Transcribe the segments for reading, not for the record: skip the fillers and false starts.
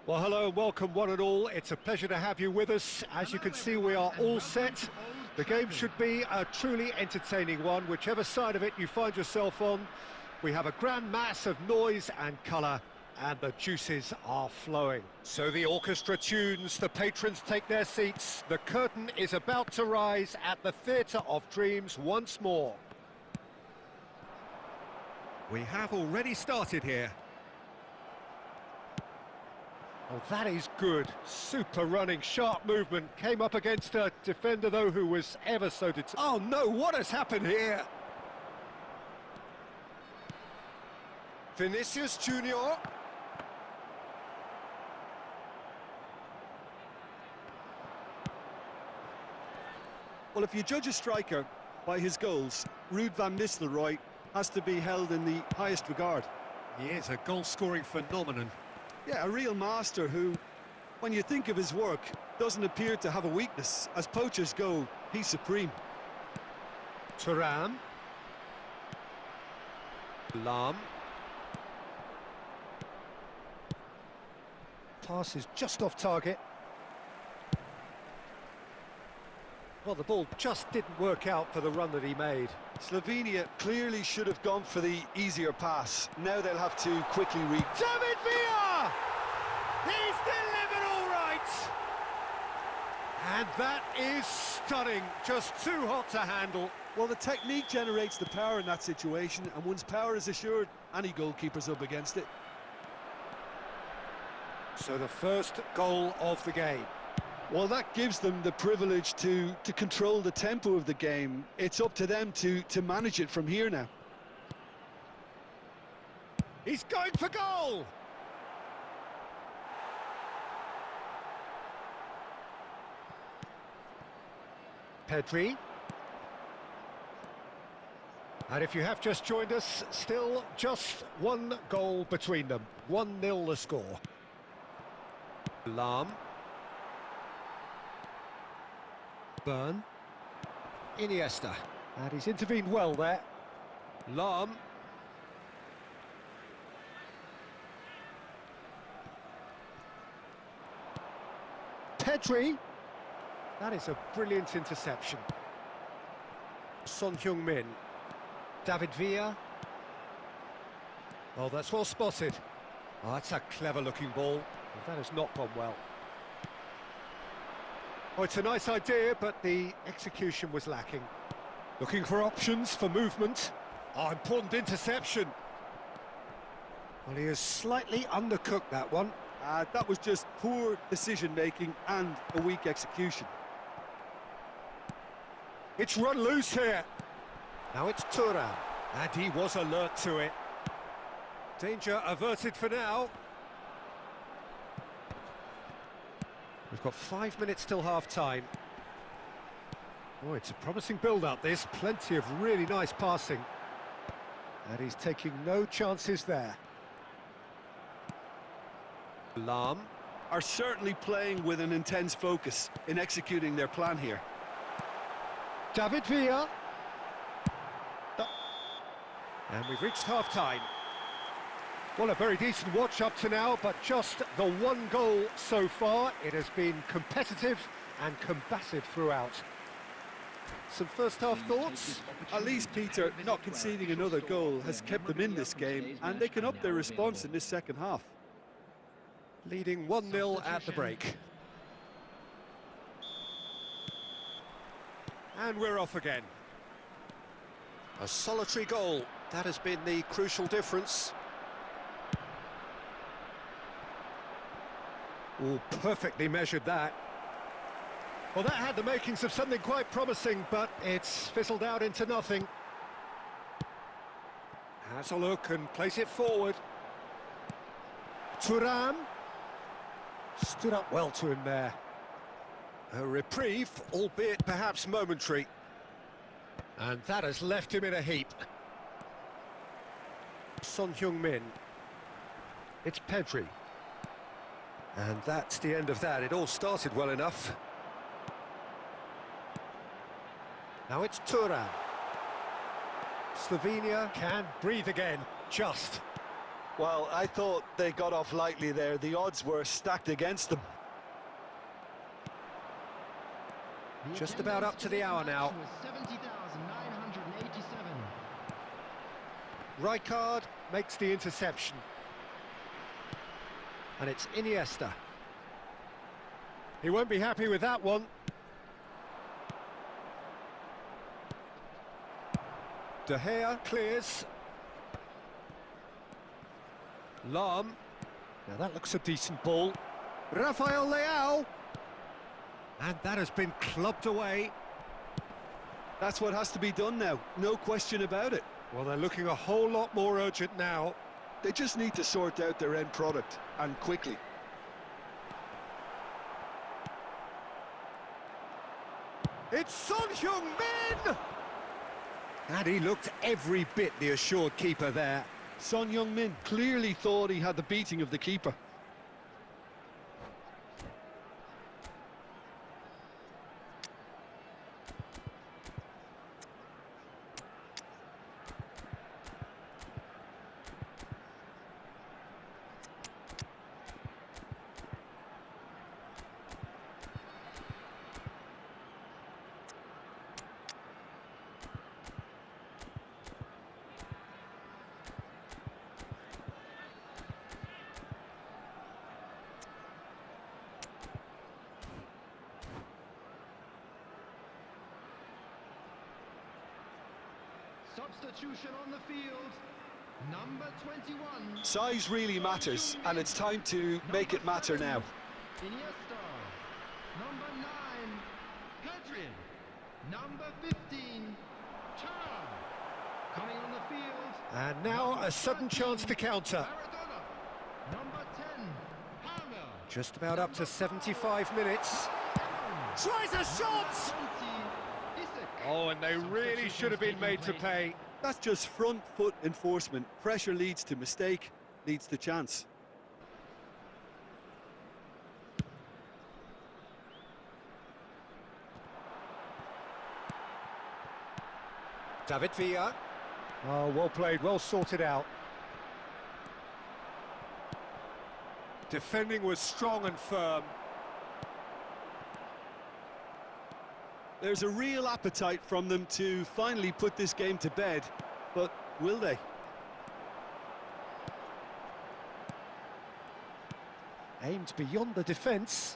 Well, hello and welcome one and all. It's a pleasure to have you with us. As you can see, we are all set. The game should be a truly entertaining one, whichever side of it you find yourself on. We have a grand mass of noise and colour, and the juices are flowing. So the orchestra tunes, the patrons take their seats. The curtain is about to rise at the Theatre of Dreams once more. We have already started here. Oh, that is good. Super running, sharp movement. Came up against a defender, though, who was ever so determined. Oh, no, what has happened here? Vinicius Junior. Well, if you judge a striker by his goals, Ruud van Nistelrooy has to be held in the highest regard. He is a goal-scoring phenomenon. Yeah, a real master who, when you think of his work, doesn't appear to have a weakness. As poachers go, he's supreme. Thuram. Lahm. Pass is just off target. Well, the ball just didn't work out for the run that he made. Slovenia clearly should have gone for the easier pass. Now they'll have to quickly read. David Villa! He's delivered all right! And that is stunning, just too hot to handle. Well, the technique generates the power in that situation, and once power is assured, any goalkeeper's up against it. So the first goal of the game. Well, that gives them the privilege to control the tempo of the game. It's up to them to manage it from here now. He's going for goal! Pedri. And if you have just joined us, still just one goal between them. 1-0 the score. Lahm. Burn. Iniesta. And he's intervened well there. Lahm. Pedri. That is a brilliant interception. Son Heung-min. David Villa. Oh, that's well spotted. Oh, that's a clever-looking ball. That has not gone well. Oh, it's a nice idea, but the execution was lacking. Looking for options for movement. Oh, important interception. Well, he has slightly undercooked that one. That was just poor decision-making and a weak execution. It's run loose here. Now it's Thuram, and he was alert to it. Danger averted for now. We've got 5 minutes till half-time. Oh, it's a promising build-up, this. Plenty of really nice passing. And he's taking no chances there. Lahm. Are certainly playing with an intense focus in executing their plan here. David Villa. And we've reached half-time. Well, a very decent watch up to now, but just the one goal so far. It has been competitive and combative throughout. Some first-half thoughts? At least, Peter, not conceding another goal has kept them in this game, and they can up their response in this second half. Leading 1-0 at the break. And we're off again. A solitary goal. That has been the crucial difference. Oh, perfectly measured that. Well, that had the makings of something quite promising, but it's fizzled out into nothing. Has a look and plays it forward. Thuram. Stood up well to him there. A reprieve, albeit perhaps momentary. And that has left him in a heap. Son Heung-min. It's Pedri. And that's the end of that. It all started well enough. Now it's Thuram. Slovenia can breathe again, just. Well, I thought they got off lightly there. The odds were stacked against them. Just about up to the hour now. 70,987. Rijkaard makes the interception. And it's Iniesta. He won't be happy with that one. De Gea clears. Lahm. Now that looks a decent ball. Rafael Leao. And that has been clubbed away. That's what has to be done now, no question about it. Well, they're looking a whole lot more urgent now. They just need to sort out their end product, and quickly. It's Son Heung-min! And he looked every bit the assured keeper there. Son Heung-min clearly thought he had the beating of the keeper. Substitution on the field. Number 21. Size really matters, and it's time to make it matter now. Iniesta. Number 9. Hadrian. Number 15. Char. Coming on the field. And now a sudden chance to counter. Maradona. Number 10. Palmer. Just about up to 75 minutes. Tries a shot! Oh, and they really should have been made to pay. That's just front foot enforcement. Pressure leads to mistake, leads to chance. David Villa. Oh, well played, well sorted out. Defending was strong and firm. There's a real appetite from them to finally put this game to bed, but will they? Aimed beyond the defence.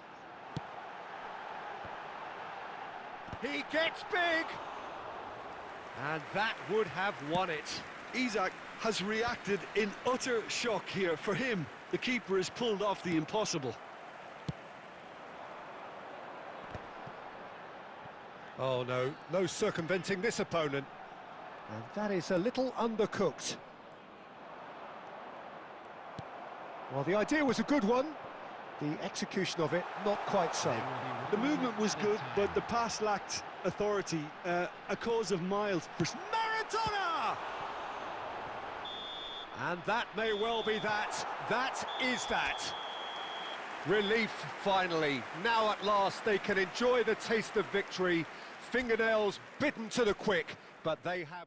He gets big! And that would have won it. Isak has reacted in utter shock here. For him, the keeper has pulled off the impossible. Oh no, no circumventing this opponent. And that is a little undercooked. Well, the idea was a good one. The execution of it, not quite so. The movement was good, but the pass lacked authority. A cause of miles. Maradona! And that may well be that. That is that. Relief, finally. Now at last they can enjoy the taste of victory. Fingernails bitten to the quick, but they have...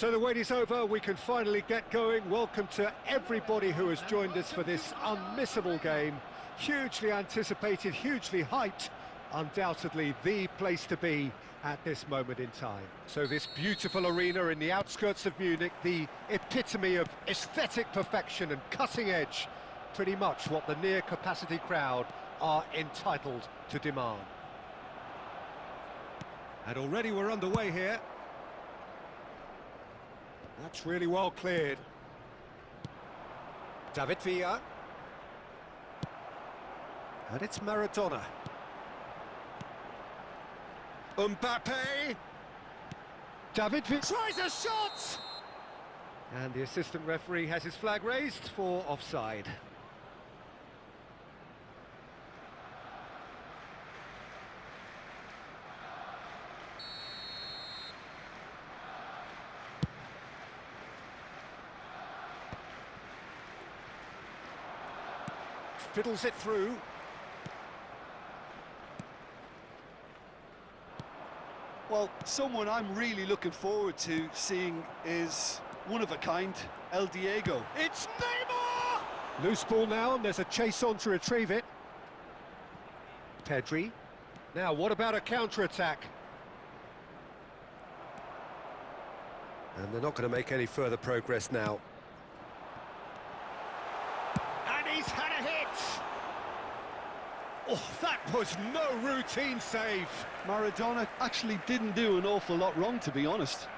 So the wait is over, we can finally get going. Welcome to everybody who has joined us for this unmissable game. Hugely anticipated, hugely hyped, undoubtedly the place to be at this moment in time. So this beautiful arena in the outskirts of Munich, the epitome of aesthetic perfection and cutting edge, pretty much what the near-capacity crowd are entitled to demand. And already we're underway here. That's really well cleared. David Villa. And it's Maradona. Mbappe. David Villa tries a shot! And the assistant referee has his flag raised for offside. Fiddles it through. Well, someone I'm really looking forward to seeing is one of a kind, El Diego. It's Neymar! Loose ball now, and there's a chase on to retrieve it. Pedri. Now, what about a counter-attack? And they're not going to make any further progress now. And he's had a hit! Oh, that was no routine save. Maradona actually didn't do an awful lot wrong, to be honest.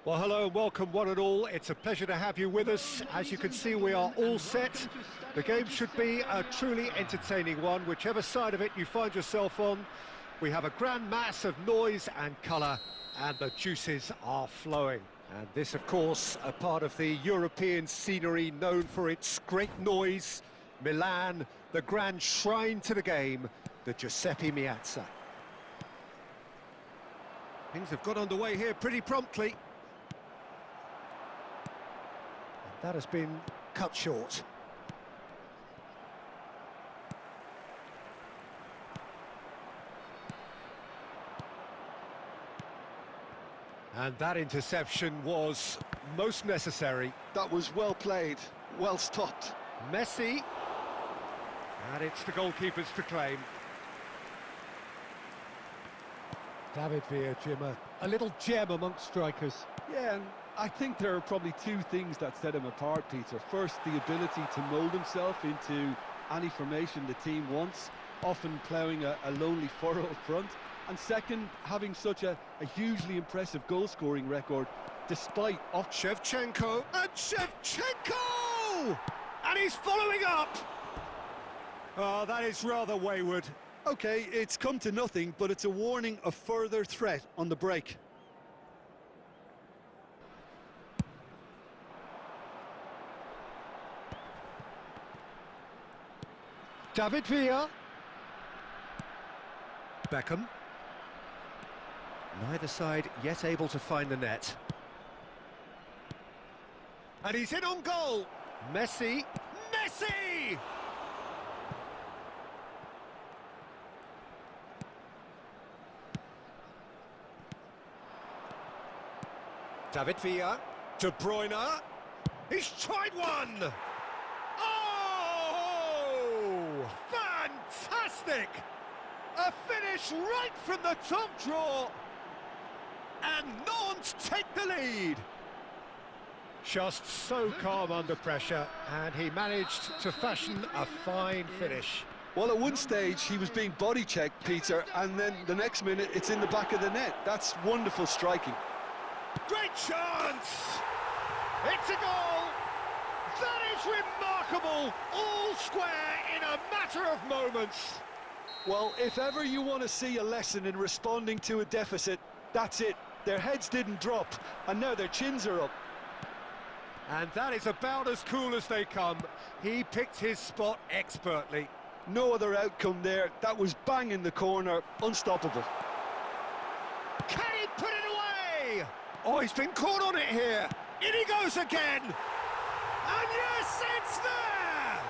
Well, hello and welcome one and all. It's a pleasure to have you with us. As you can see, we are all set. The game should be a truly entertaining one, whichever side of it you find yourself on. We have a grand mass of noise and colour, and the juices are flowing. And this, of course, a part of the European scenery known for its great noise. Milan, the grand shrine to the game, the Giuseppe Meazza. Things have got underway here pretty promptly. That has been cut short. And that interception was most necessary. That was well played, well stopped. Messi. And it's the goalkeepers to claim. David Villa, Jim, a little gem amongst strikers. Yeah, and I think there are probably two things that set him apart, Peter. First, the ability to mould himself into any formation the team wants, often ploughing a lonely furrow up front. And second, having such a hugely impressive goal-scoring record, despite... Shevchenko, and Shevchenko! And he's following up! Oh, that is rather wayward. OK, it's come to nothing, but it's a warning of further threat on the break. David Villa. Beckham. Neither side yet able to find the net. And he's in on goal. Messi. Messi! David Villa. De Bruyne. He's tried one! Fantastic! A finish right from the top draw, and Nantes take the lead. Just so calm under pressure, and he managed to fashion a fine finish. Well, at one stage he was being body checked, Peter, and then the next minute it's in the back of the net. That's wonderful striking. Great chance! It's a goal! That is remarkable! All square in a matter of moments. Well, if ever you want to see a lesson in responding to a deficit, that's it. Their heads didn't drop, and now their chins are up. And that is about as cool as they come. He picked his spot expertly. No other outcome there. That was bang in the corner, unstoppable. Can he put it away? Oh, he's been caught on it here. In he goes again. And yes, it's there!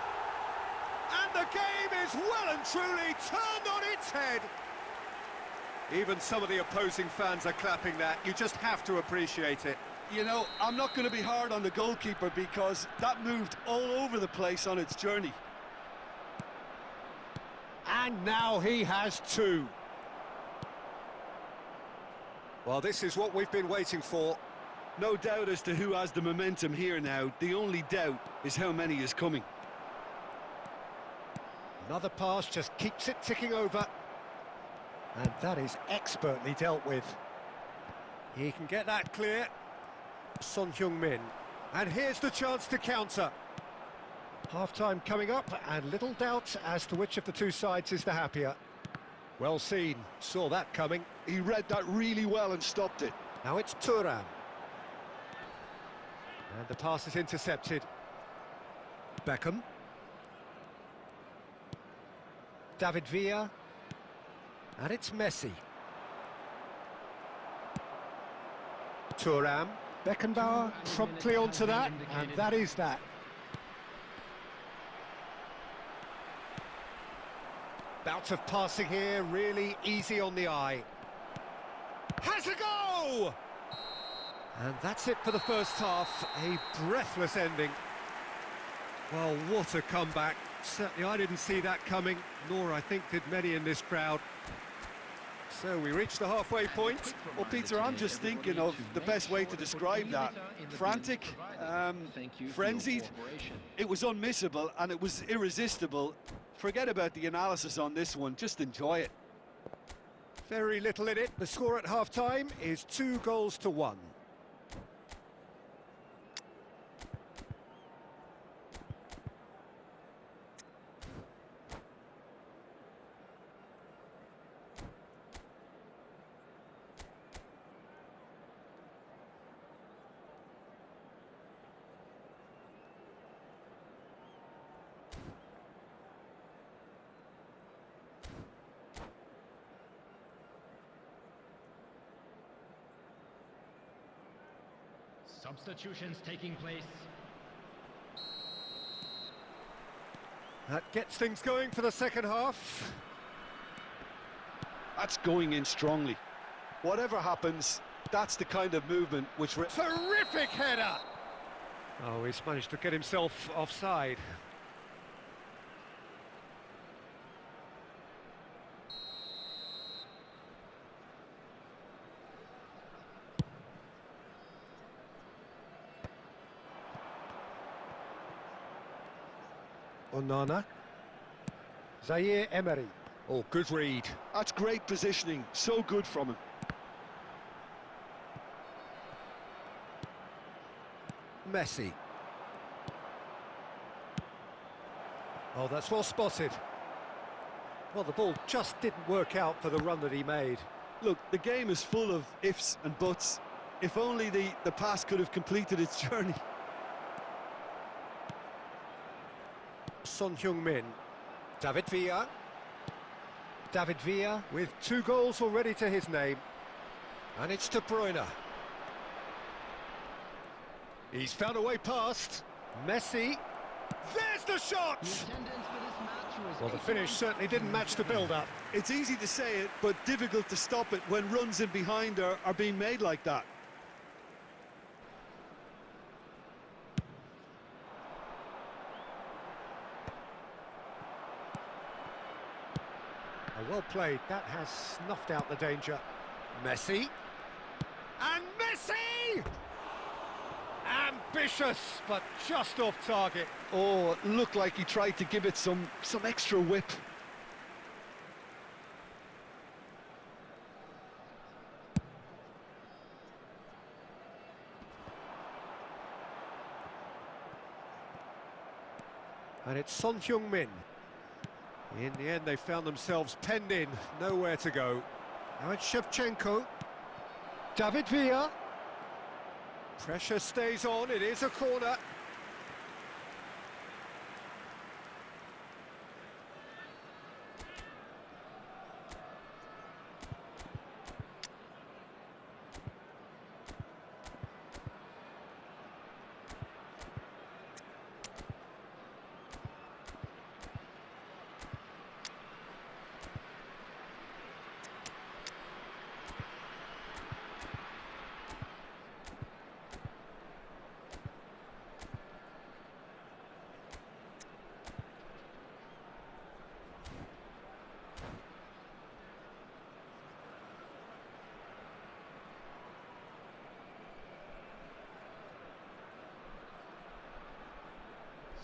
And the game is well and truly turned on its head. Even some of the opposing fans are clapping that. You just have to appreciate it. You know, I'm not going to be hard on the goalkeeper because that moved all over the place on its journey. And now he has two. Well, this is what we've been waiting for. No doubt as to who has the momentum here now. The only doubt is how many is coming. Another pass just keeps it ticking over. And that is expertly dealt with. He can get that clear. Son Heung-min. And here's the chance to counter. Half-time coming up, and little doubt as to which of the two sides is the happier. Well seen. Saw that coming. He read that really well and stopped it. Now it's Thuram. And the pass is intercepted. Beckham. David Villa. And it's Messi. Thuram. Beckenbauer promptly onto that, and that is that. Bout of passing here, really easy on the eye. Has a go! And that's it for the first half, a breathless ending. Well, what a comeback. Certainly I didn't see that coming, nor I think did many in this crowd. So we reached the halfway point. Well, Peter, I'm just thinking of the best way to describe that. Frantic, frenzied. It was unmissable and it was irresistible. Forget about the analysis on this one, just enjoy it. Very little in it. The score at half-time is 2-1. Substitutions taking place. That gets things going for the second half. That's going in strongly. Whatever happens, that's the kind of movement which... Terrific header! Oh, he's managed to get himself offside. Onana. Zaire Emery. Oh, good read. That's great positioning, so good from him. Messi. Oh, that's well spotted. Well, the ball just didn't work out for the run that he made. Look, the game is full of ifs and buts. If only the pass could have completed its journey. Son Heung-min. David Villa. David Villa with 2 goals already to his name. And it's De Bruyne. He's found a way past. Messi. There's the shot! Well, the finish certainly didn't match the build-up. It's easy to say it, but difficult to stop it when runs in behind are being made like that. Oh, well played. That has snuffed out the danger. Messi. And Messi! Ambitious, but just off target. Oh, it looked like he tried to give it some extra whip. And it's Son Heung-min. In the end, they found themselves penned in, nowhere to go. Now it's Shevchenko. David Villa. Pressure stays on, it is a corner.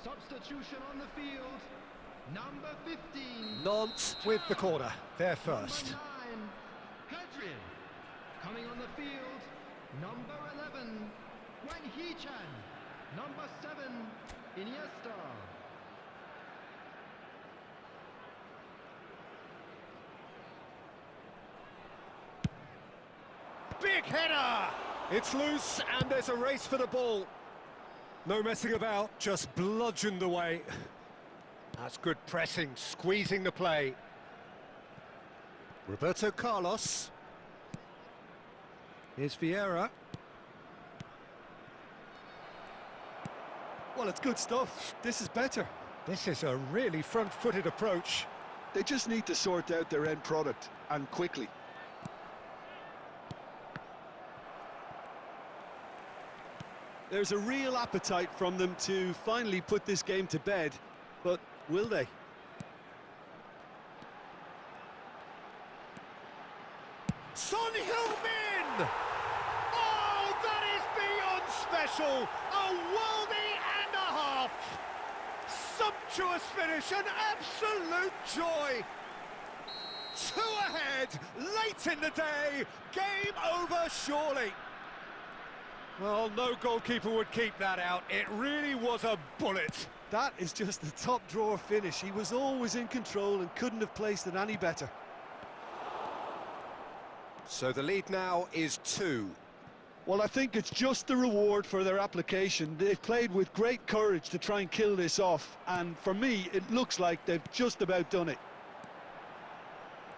Substitution on the field. Number 15. Nantes with the corner. They're first. Number 9, Hadrian. Coming on the field. Number 11, Wang Hee-chan. Number 7, Iniesta. Big header! It's loose and there's a race for the ball. No messing about, just bludgeoned away. That's good pressing, squeezing the play. Roberto Carlos. Here's Vieira. Well, it's good stuff. This is better. This is a really front-footed approach. They just need to sort out their end product, and quickly. There's a real appetite from them to finally put this game to bed, but will they? Son Heung-min! Oh, that is beyond special! A worldie and a half! Sumptuous finish, an absolute joy! 2 ahead, late in the day, game over surely. Well, no goalkeeper would keep that out. It really was a bullet. That is just the top drawer finish. He was always in control and couldn't have placed it any better. So the lead now is 2. Well, I think it's just the reward for their application. They've played with great courage to try and kill this off, and for me, it looks like they've just about done it.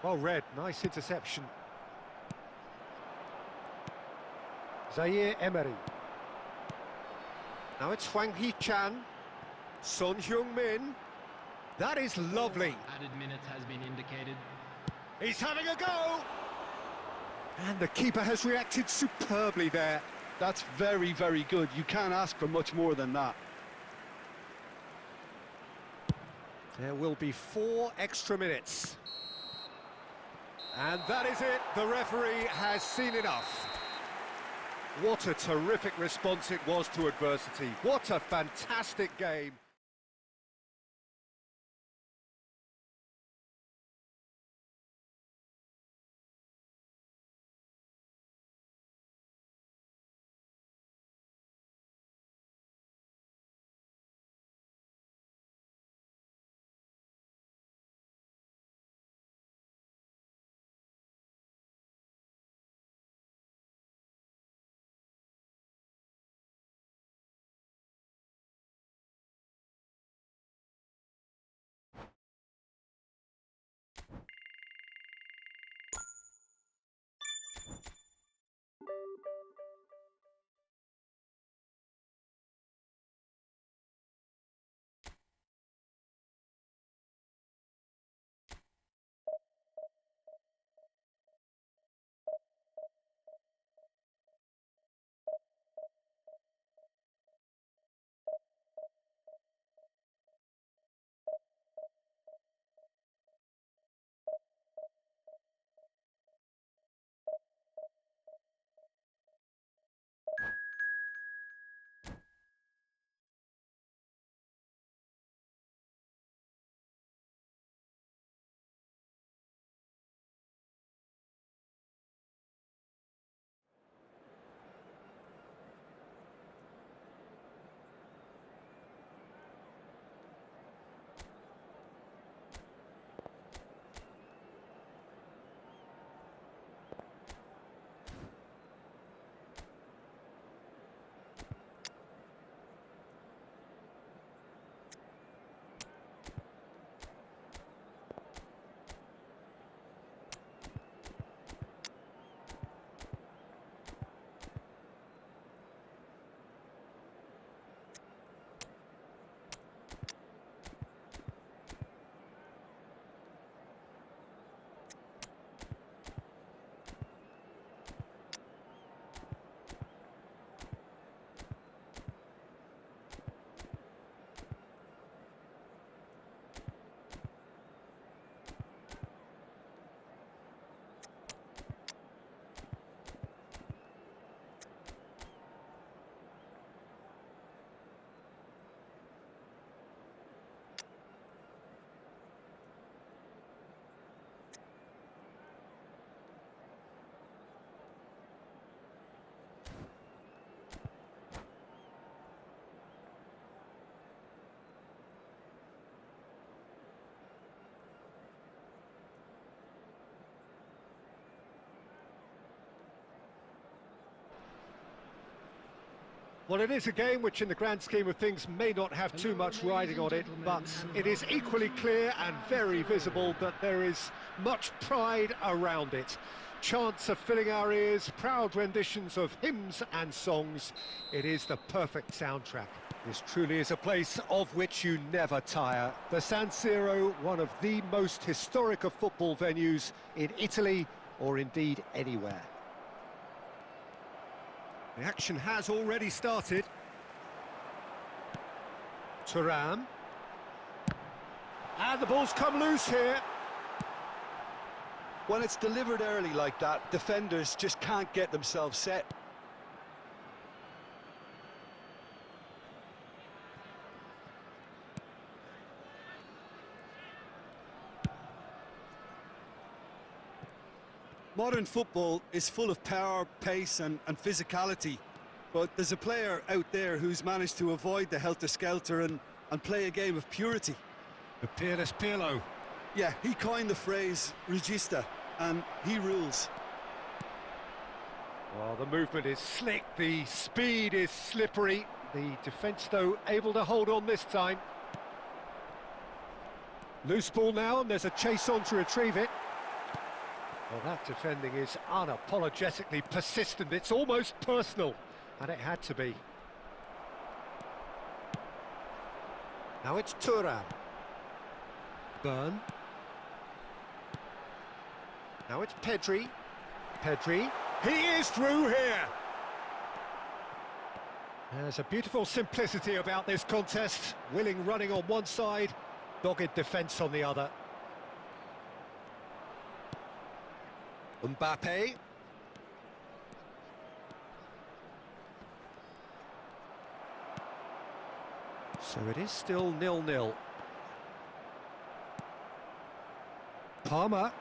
Well read, nice interception. Zaire Emery. Now it's Hwang Hee-chan, Son Heung-min. That is lovely. Added minutes has been indicated. He's having a go! And the keeper has reacted superbly there. That's very, very good. You can't ask for much more than that. There will be 4 extra minutes. And that is it. The referee has seen enough. What a terrific response it was to adversity. What a fantastic game. Well, it is a game which in the grand scheme of things may not have too much riding on it, but it is equally clear and very visible that there is much pride around it. Chants are filling our ears, proud renditions of hymns and songs. It is the perfect soundtrack. This truly is a place of which you never tire. The San Siro, one of the most historic of football venues in Italy or indeed anywhere. The action has already started. Thuram. And the ball's come loose here. When it's delivered early like that, defenders just can't get themselves set. Modern football is full of power, pace and physicality, but there's a player out there who's managed to avoid the helter-skelter and play a game of purity. The peerless Pirlo. Yeah, he coined the phrase regista, and he rules. Well, the movement is slick, the speed is slippery. The defence, though, able to hold on this time. Loose ball now, and there's a chase on to retrieve it. Well, that defending is unapologetically persistent. It's almost personal, and it had to be. Now it's Thuram. Burn. Now it's Pedri. Pedri. He is through here. There's a beautiful simplicity about this contest. Willing running on one side, dogged defence on the other. Mbappe. So it is still 0-0. Palmer.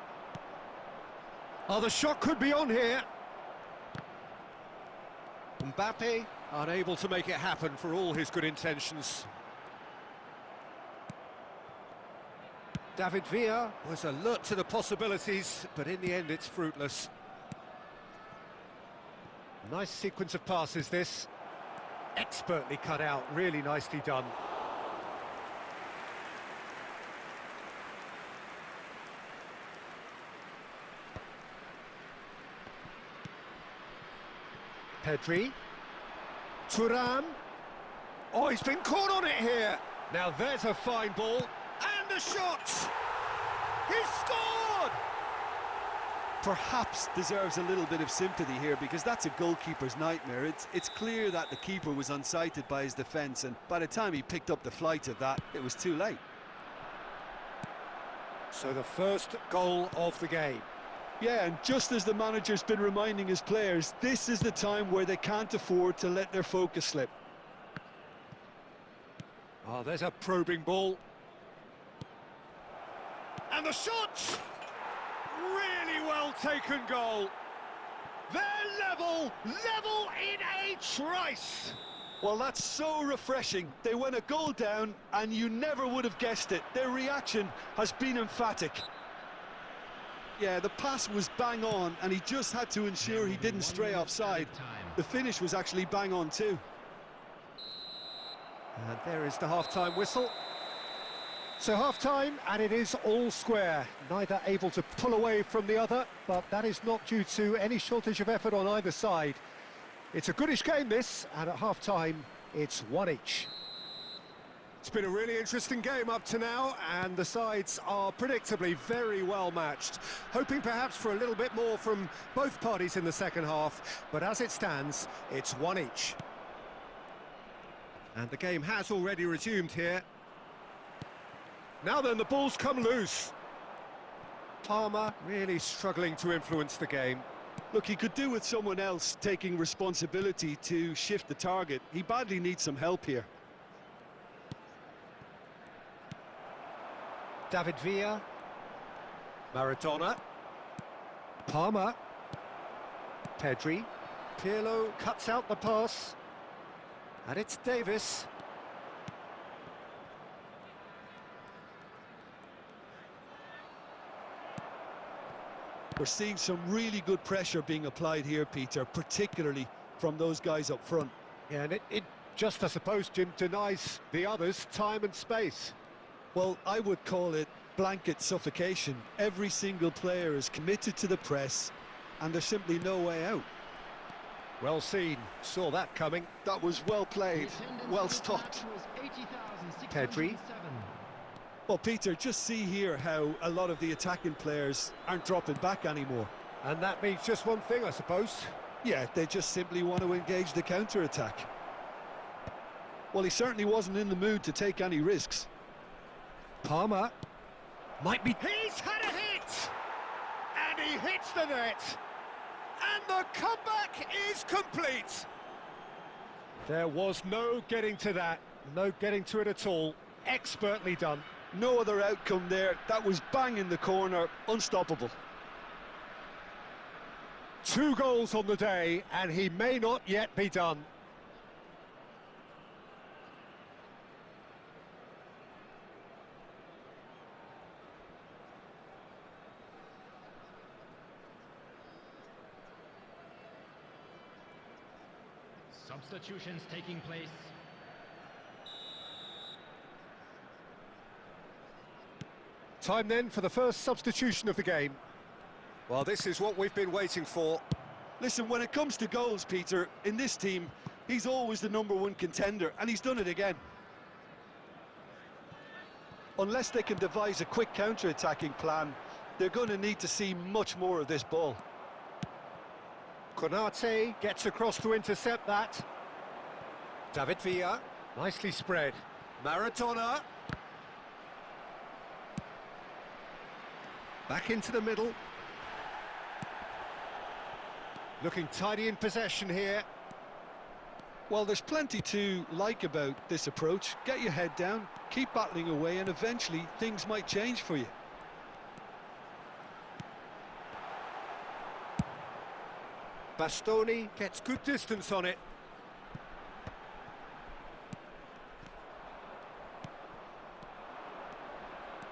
Oh, the shot could be on here. Mbappe unable to make it happen for all his good intentions. David Villa was alert to the possibilities, but in the end it's fruitless. Nice sequence of passes this. Expertly cut out, really nicely done. Pedri. Thuram. Oh, he's been caught on it here. Now there's a fine ball. And a shot! He's scored! Perhaps deserves a little bit of sympathy here, because that's a goalkeeper's nightmare. It's clear that the keeper was unsighted by his defence, and by the time he picked up the flight of that, it was too late. So the first goal of the game. Yeah, and just as the manager's been reminding his players, this is the time where they can't afford to let their focus slip. Oh, there's a probing ball. And the shot! Really well taken goal. They're level in a trice. Well, that's so refreshing. They went a goal down and you never would have guessed it. Their reaction has been emphatic. Yeah, the pass was bang on and he just had to ensure he didn't stray offside. The finish was actually bang on too. And there is the half-time whistle. So half-time, and it is all square. Neither able to pull away from the other, but that is not due to any shortage of effort on either side. It's a goodish game, this, and at half-time, it's one each. It's been a really interesting game up to now, and the sides are predictably very well matched. Hoping perhaps for a little bit more from both parties in the second half, but as it stands, it's one each. And the game has already resumed here. Now then, the ball's come loose. Palmer really struggling to influence the game. Look, he could do with someone else taking responsibility to shift the target. He badly needs some help here. David Villa. Maradona. Palmer. Pedri. Pirlo cuts out the pass. And it's Davis. We're seeing some really good pressure being applied here, Peter, particularly from those guys up front. Yeah, and it just, I suppose, Jim, denies the others time and space. Well, I would call it blanket suffocation. Every single player is committed to the press, and there's simply no way out. Well seen, saw that coming. That was well played, well stopped. Pedri. Well, Peter, just see here how a lot of the attacking players aren't dropping back anymore. And that means just one thing, I suppose. Yeah, they just simply want to engage the counter-attack. Well, he certainly wasn't in the mood to take any risks. Palmer. Might be... He's had a hit! And he hits the net! And the comeback is complete! There was no getting to that. No getting to it at all. Expertly done. No other outcome there. That was bang in the corner, unstoppable. 2 goals on the day, and he may not yet be done. Substitutions taking place. Time then for the first substitution of the game. Well, this is what we've been waiting for. Listen, when it comes to goals, Peter, in this team, he's always the #1 contender, and he's done it again. Unless they can devise a quick counter-attacking plan, they're going to need to see much more of this ball. Konate gets across to intercept that. David Villa, nicely spread. Maradona. Back into the middle. Looking tidy in possession here. Well, there's plenty to like about this approach. Get your head down, keep battling away, and eventually things might change for you. Bastoni gets good distance on it.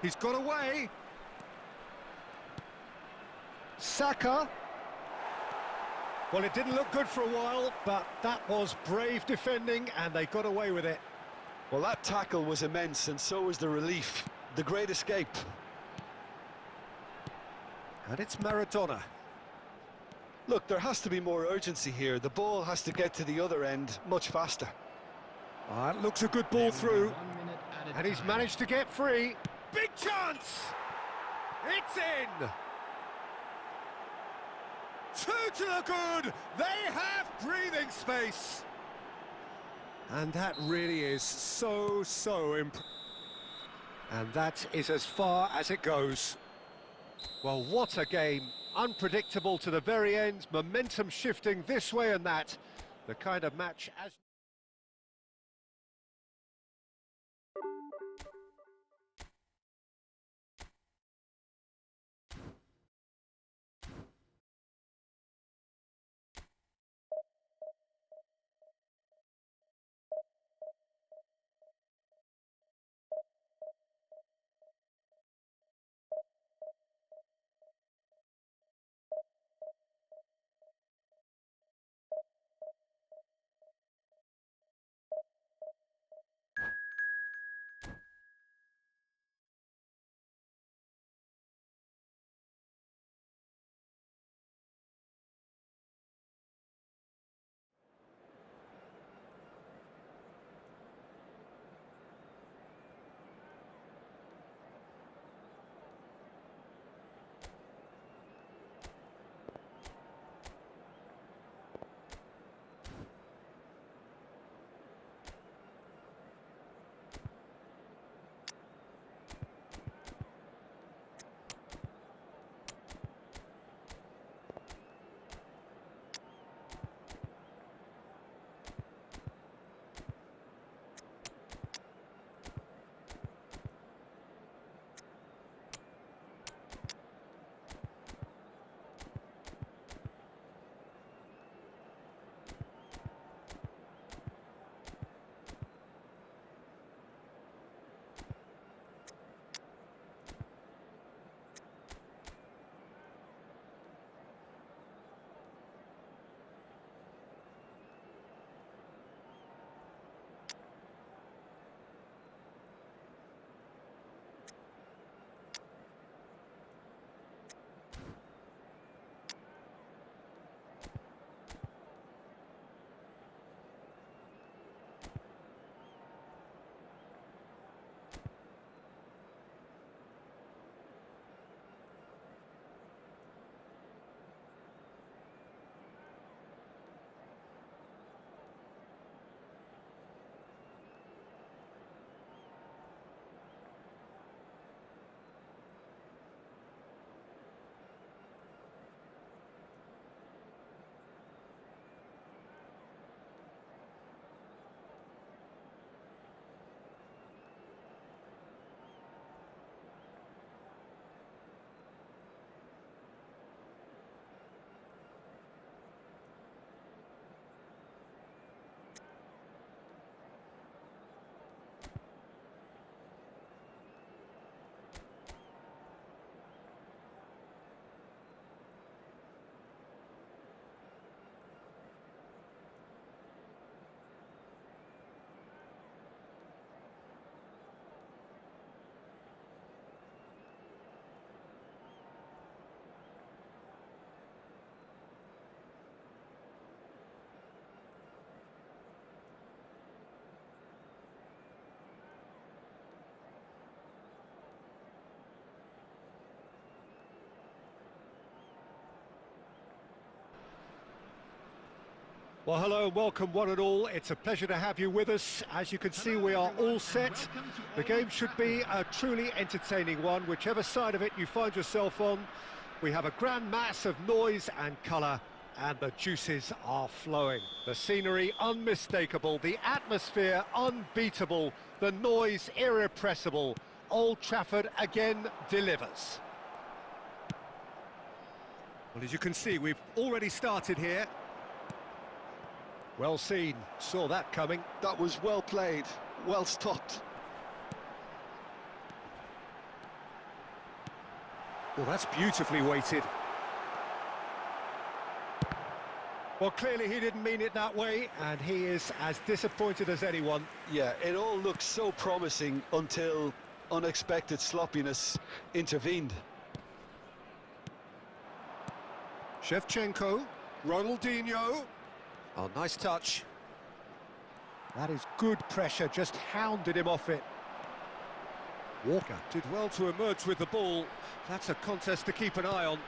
He's got away. Saka. Well, it didn't look good for a while, but that was brave defending, and they got away with it. Well, that tackle was immense, and so was the relief. The great escape. And it's Maradona. Look, there has to be more urgency here. The ball has to get to the other end much faster. It looks a good ball through, and he's managed to get free. Big chance! It's in! Two to the good! They have breathing space! And that really is so impressive. And that is as far as it goes. Well, what a game. Unpredictable to the very end, momentum shifting this way and that. The kind of match as... Well, hello and welcome one and all. It's a pleasure to have you with us. As you can see, we are all set. The game should be a truly entertaining one, whichever side of it you find yourself on. We have a grand mass of noise and colour, and the juices are flowing. The scenery unmistakable, the atmosphere unbeatable, the noise irrepressible. Old Trafford again delivers. Well, as you can see, we've already started here. Well seen, saw that coming. That was well played, well stopped. Well, that's beautifully weighted. Well, clearly he didn't mean it that way, and he is as disappointed as anyone. Yeah, it all looked so promising until unexpected sloppiness intervened. Shevchenko, Ronaldinho. Oh, nice touch. That is good pressure, just hounded him off it. Walker did well to emerge with the ball. That's a contest to keep an eye on.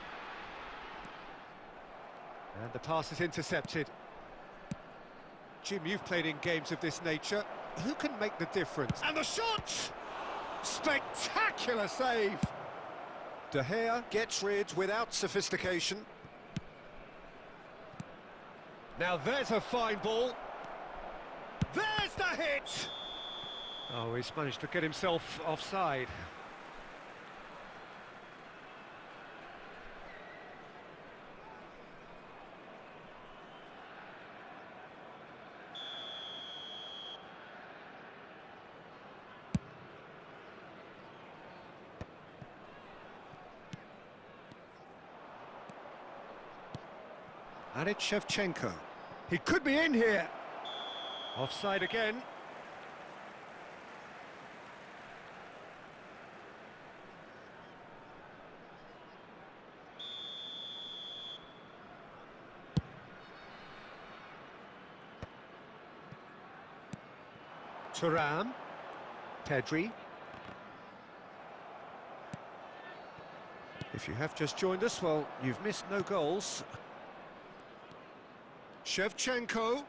And the pass is intercepted. Jim, you've played in games of this nature. Who can make the difference? And the shot! Spectacular save! De Gea gets rid without sophistication. Now there's a fine ball. There's the hit! Oh, he's managed to get himself offside. And it's Shevchenko. He could be in here. Offside again. Thuram. Pedri. If you have just joined us, well, you've missed no goals. Shevchenko.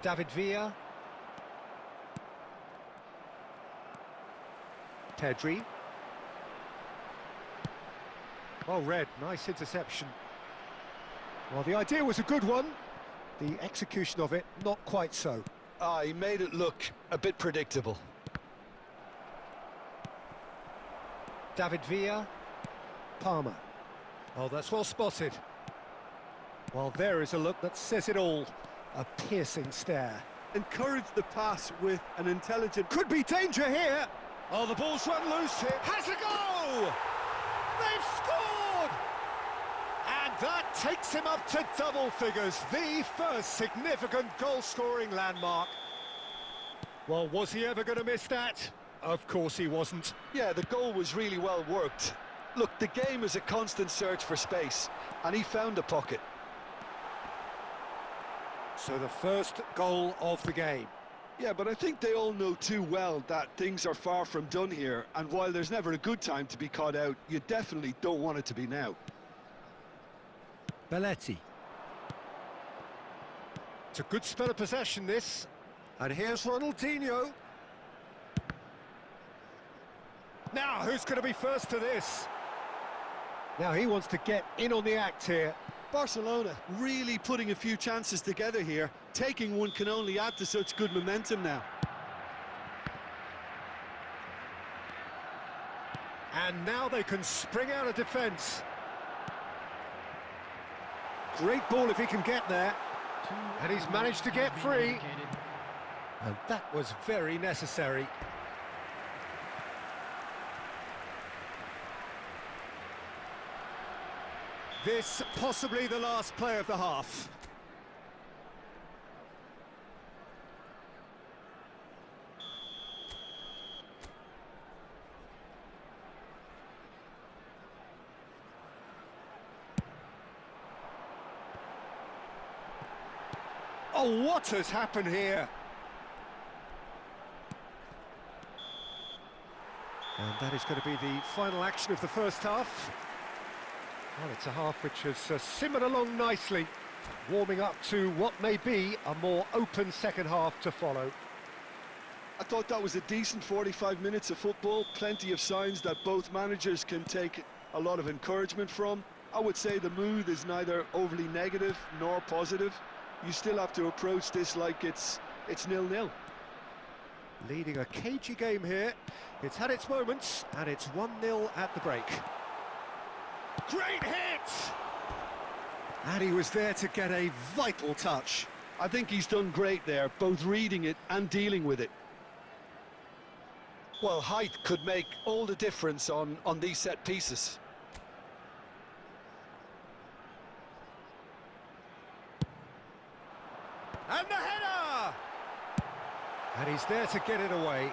David Villa. Pedri. Well read, nice interception. Well, the idea was a good one. The execution of it, not quite so. He made it look a bit predictable. David Villa. Palmer. Oh, that's well spotted. Well, there is a look that says it all. A piercing stare. Encourage the pass with an intelligent... Could be danger here! Oh, the ball's run loose here. Has a go! They've scored! And that takes him up to double figures. The first significant goal-scoring landmark. Well, was he ever going to miss that? Of course he wasn't. Yeah, the goal was really well worked. Look, the game is a constant search for space, and he found a pocket. So the first goal of the game. Yeah, but I think they all know too well that things are far from done here, and while there's never a good time to be caught out, you definitely don't want it to be now. Belletti. It's a good spell of possession, this. And here's Ronaldinho. Now, who's going to be first to this? Now he wants to get in on the act here. Barcelona really putting a few chances together here. Taking one can only add to such good momentum now. And now they can spring out of defence. Great ball if he can get there. And he's managed to get free. And that was very necessary. This possibly the last play of the half. Oh, what has happened here? And that is going to be the final action of the first half. Well, it's a half which has simmered along nicely. warming up to what may be a more open second half to follow. I thought that was a decent 45 minutes of football, plenty of signs that both managers can take a lot of encouragement from. I would say the mood is neither overly negative nor positive. You still have to approach this like it's 0-0. Leading a cagey game here. It's had its moments, and it's 1-0 at the break. Great hit! And he was there to get a vital touch. I think he's done great there, both reading it and dealing with it. Well, height could make all the difference on these set pieces. And the header! And he's there to get it away.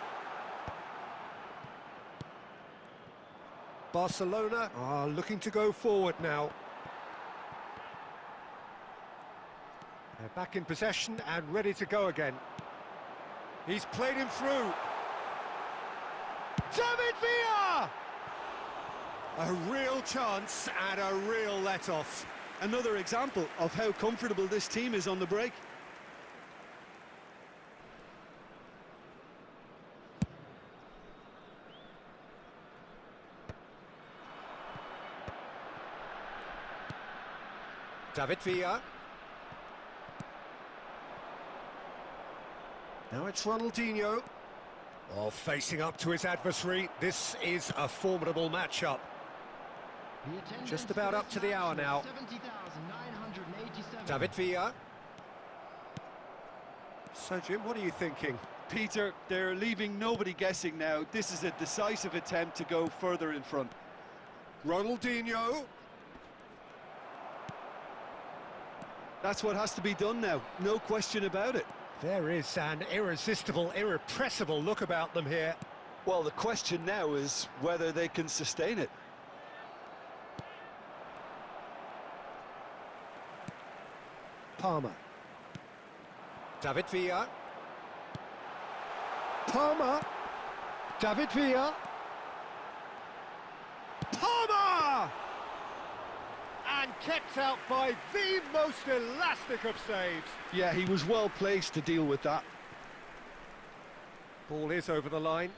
Barcelona are looking to go forward now. They're back in possession and ready to go again. He's played him through. David Villa! A real chance and a real let-off. Another example of how comfortable this team is on the break. David Villa. Now it's Ronaldinho. Oh, facing up to his adversary. This is a formidable matchup. Just about up to the hour now. David Villa. So, Jim, what are you thinking? Peter, they're leaving nobody guessing now. This is a decisive attempt to go further in front. Ronaldinho. That's what has to be done now, no question about it. There is an irresistible, irrepressible look about them here. Well, the question now is whether they can sustain it. Palmer. David Villa. Palmer. David Villa. Palmer! And kept out by the most elastic of saves. Yeah, he was well placed to deal with that. Ball is over the line.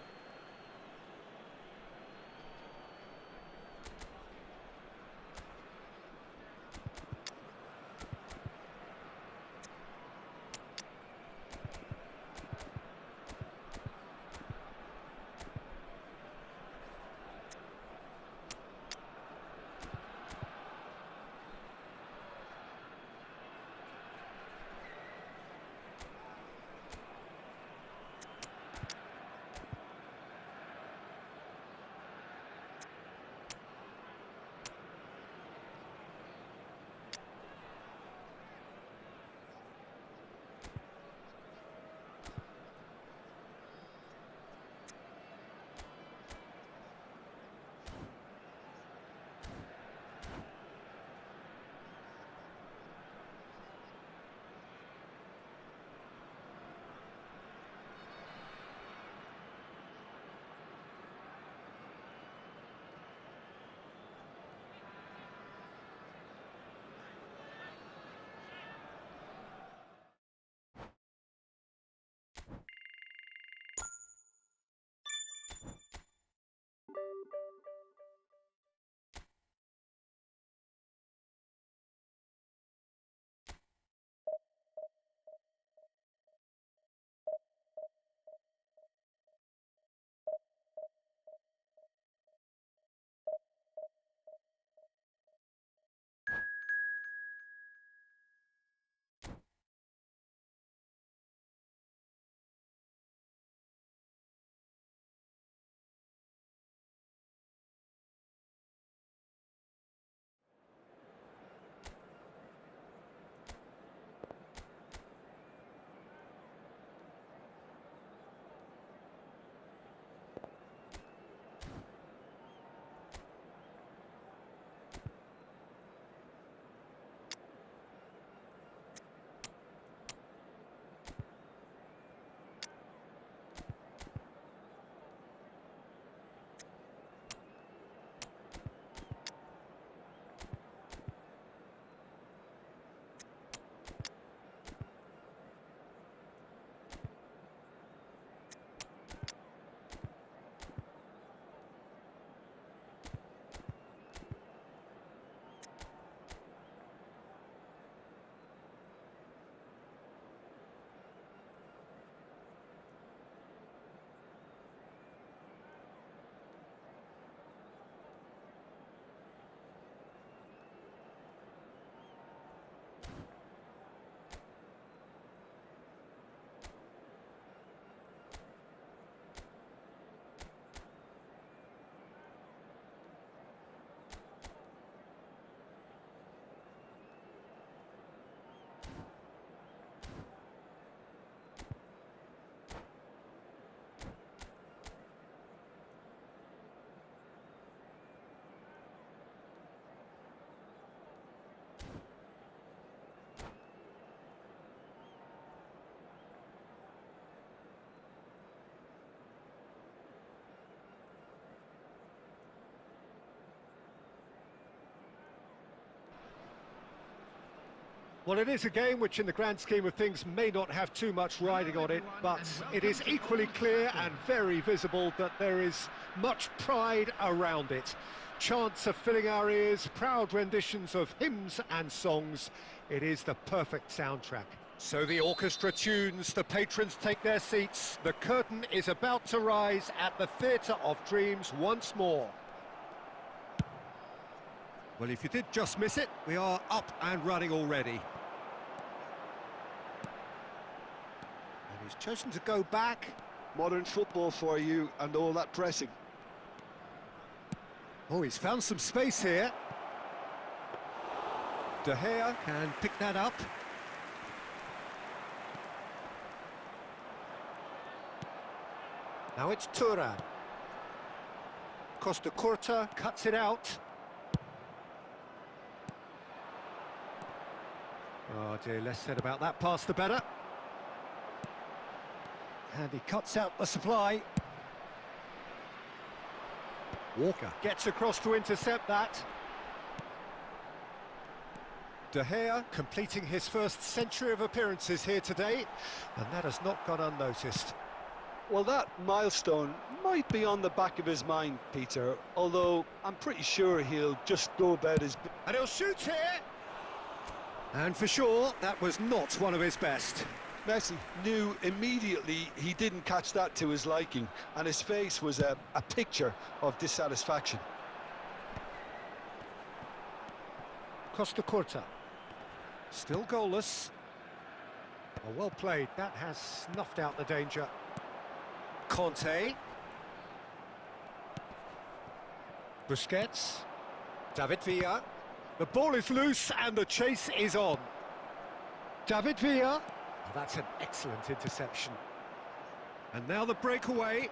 Well, it is a game which, in the grand scheme of things, may not have too much riding on it, but it is equally clear and very visible that there is much pride around it. Chants are filling our ears, proud renditions of hymns and songs. It is the perfect soundtrack. So the orchestra tunes, the patrons take their seats. The curtain is about to rise at the Theatre of Dreams once more. Well, if you did just miss it, we are up and running already. And he's chosen to go back. Modern football for you and all that pressing. Oh, he's found some space here. De Gea can pick that up. Now it's Thuram. Costa Curta cuts it out. Oh dear, less said about that pass the better. And he cuts out the supply. Walker gets across to intercept that. De Gea completing his first century of appearances here today, and that has not gone unnoticed. Well, that milestone might be on the back of his mind, Peter, although I'm pretty sure he'll just go about his... And he'll shoot here! And for sure, that was not one of his best. Messi knew immediately he didn't catch that to his liking, and his face was a picture of dissatisfaction. Costa Curta. Still goalless. Oh, well played. That has snuffed out the danger. Conte. Busquets. David Villa. The ball is loose and the chase is on. David Villa. Oh, that's an excellent interception. And now the breakaway.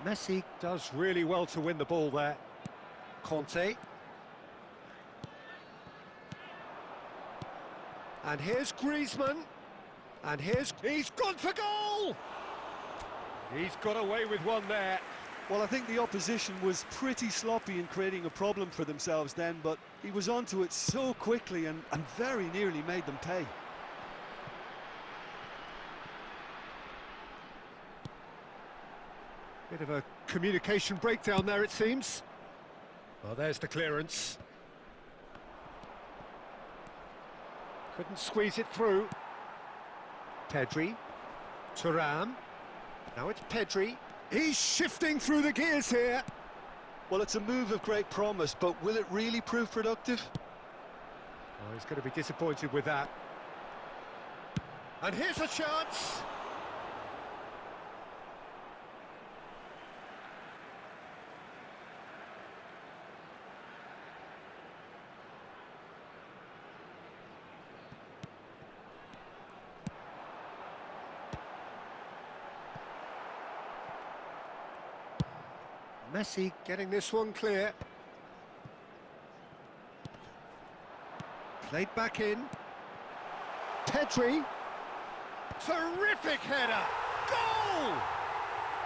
Messi does really well to win the ball there. Conte. And here's Griezmann. And he's gone for goal! He's got away with one there. Well, I think the opposition was pretty sloppy in creating a problem for themselves then, but he was onto it so quickly and very nearly made them pay. Bit of a communication breakdown there, it seems. Well, there's the clearance. Couldn't squeeze it through. Pedri. Thuram. Now it's Pedri. He's shifting through the gears here. Well, it's a move of great promise, but will it really prove productive? Oh, he's going to be disappointed with that. And here's a chance. Messi getting this one clear. Played back in. Pedri. Terrific header. Goal!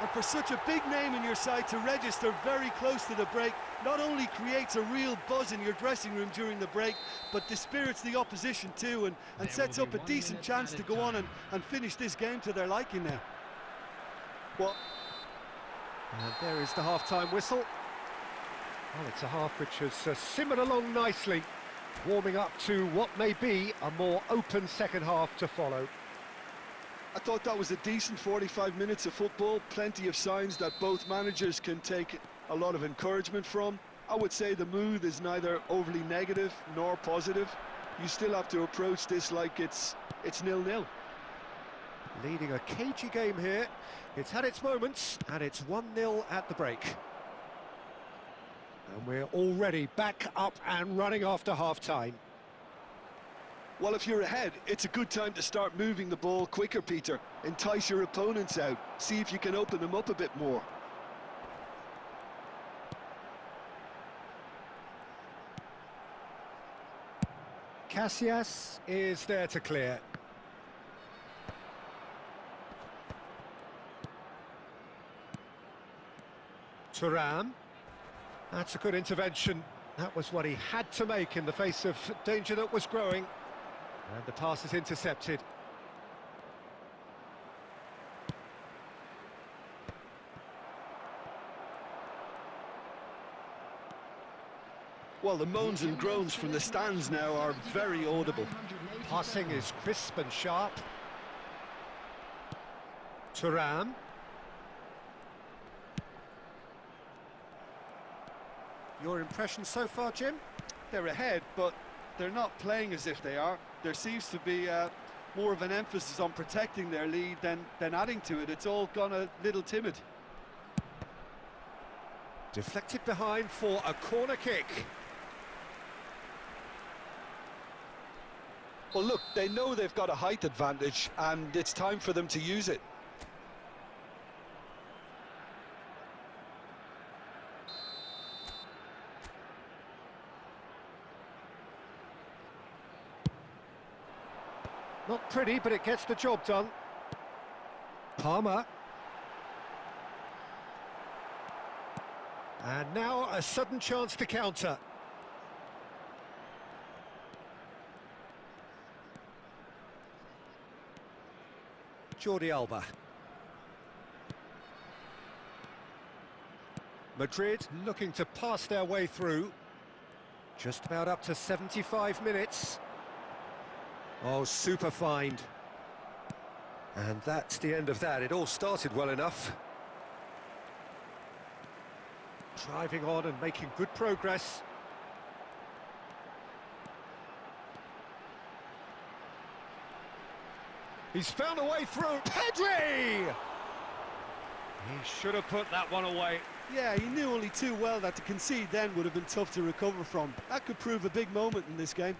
And for such a big name in your side to register very close to the break, not only creates a real buzz in your dressing room during the break, but dispirits the opposition too, and sets up a decent chance to go on and finish this game to their liking now. Well, and there is the half-time whistle. Well, it's a half which has simmered along nicely, warming up to what may be a more open second half to follow. I thought that was a decent 45 minutes of football, plenty of signs that both managers can take a lot of encouragement from. I would say the mood is neither overly negative nor positive. You still have to approach this like it's 0-0. Leading a cagey game here. It's had its moments, and it's 1-0 at the break. And we're already back up and running after half-time. Well, if you're ahead, it's a good time to start moving the ball quicker, Peter. Entice your opponents out. See if you can open them up a bit more. Casillas is there to clear. Thuram. That's a good intervention. That was what he had to make in the face of danger that was growing. And the pass is intercepted. Well, the moans and groans from the stands now are very audible. Passing is crisp and sharp. Thuram. Your impression so far, Jim? They're ahead, but they're not playing as if they are. There seems to be more of an emphasis on protecting their lead than adding to it. It's all gone a little timid. Deflected behind for a corner kick. Well, look, they know they've got a height advantage, and it's time for them to use it. Not pretty, but it gets the job done. Palmer. And now a sudden chance to counter. Jordi Alba. Madrid looking to pass their way through. Just about up to 75 minutes. Oh, super find. And that's the end of that. It all started well enough. Driving on and making good progress. He's found a way through. Pedri! He should have put that one away. Yeah, he knew only too well that to concede then would have been tough to recover from. That could prove a big moment in this game.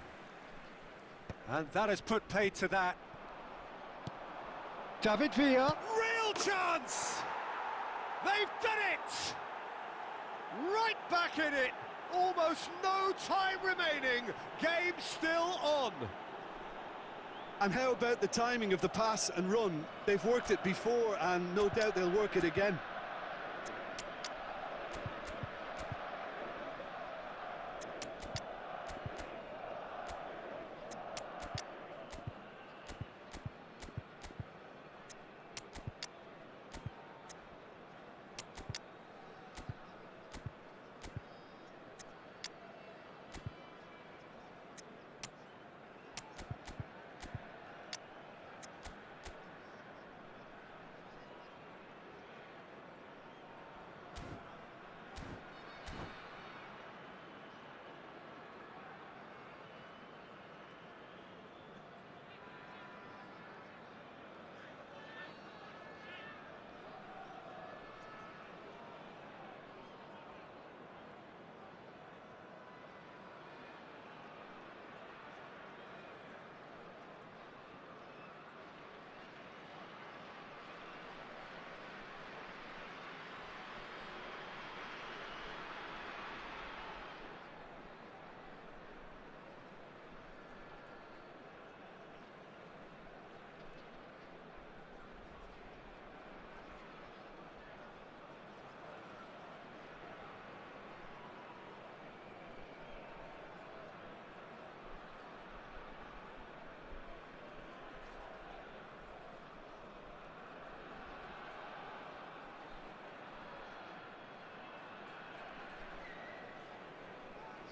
And that has put paid to that. David Villa. Real chance! They've done it! Right back in it. Almost no time remaining. Game still on. And how about the timing of the pass and run? They've worked it before, and no doubt they'll work it again.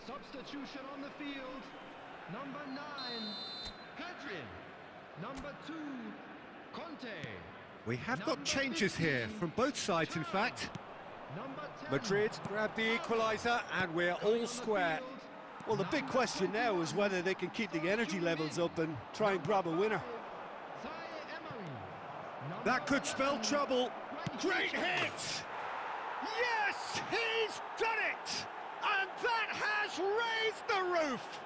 Substitution on the field. Number 9, Pedri. Number 2, Conte. We have got changes here from both sides, in fact. Number 10, Madrid grabbed the equaliser, and we're all square. Well, the big question now is whether they can keep the energy levels up and try and grab a winner. That could spell trouble. Great hit! Yes, he's done it! And that has raised the roof!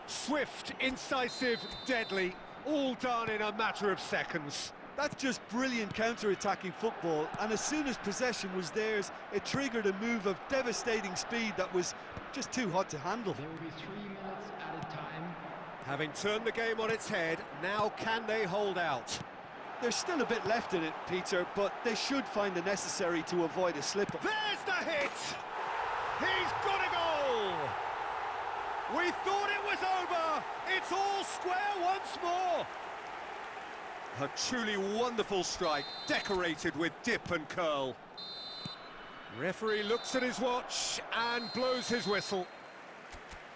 Swift, incisive, deadly, all done in a matter of seconds. That's just brilliant counter-attacking football, and as soon as possession was theirs, it triggered a move of devastating speed that was just too hot to handle. There will be 3 minutes at a time. Having turned the game on its head, now can they hold out? There's still a bit left in it, Peter, but they should find the necessary to avoid a slip-up. There's the hit! He's got a goal! We thought it was over! It's all square once more! A truly wonderful strike, decorated with dip and curl. Referee looks at his watch and blows his whistle.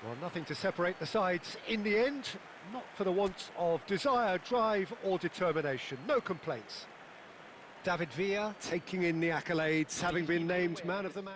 Well, nothing to separate the sides in the end, not for the want of desire, drive or determination. No complaints. David Villa taking in the accolades, having been named man of the match.